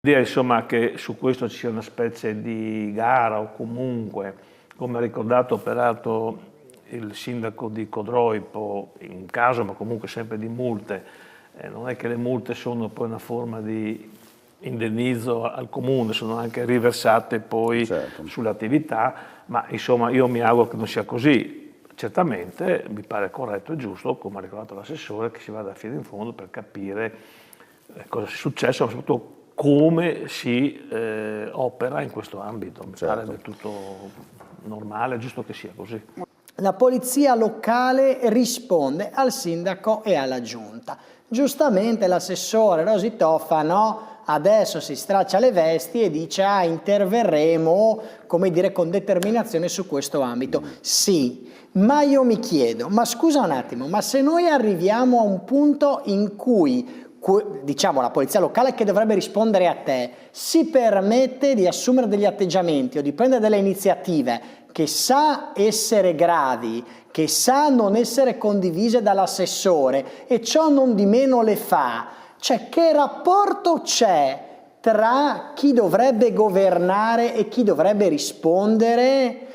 L'idea insomma che su questo ci sia una specie di gara o comunque, come ha ricordato peraltro il sindaco di Codroipo, in caso ma comunque sempre di multe, non è che le multe sono poi una forma di indennizzo al comune, sono anche riversate poi sulle attività, ma insomma io mi auguro che non sia così. Certamente mi pare corretto e giusto, come ha ricordato l'assessore, che si vada fino in fondo per capire cosa è successo, ma soprattutto come si opera in questo ambito. Mi pare del tutto normale, giusto che sia così. La polizia locale risponde al sindaco e alla giunta. Giustamente l'assessore Rosi Tofano adesso si straccia le vesti e dice interverremo, come dire, con determinazione su questo ambito. Sì, ma io mi chiedo, ma scusa un attimo, ma se noi arriviamo a un punto in cui diciamo la polizia locale che dovrebbe rispondere a te si permette di assumere degli atteggiamenti o di prendere delle iniziative che sa essere gravi, che sa non essere condivise dall'assessore e ciò non di meno le fa, cioè che rapporto c'è tra chi dovrebbe governare e chi dovrebbe rispondere?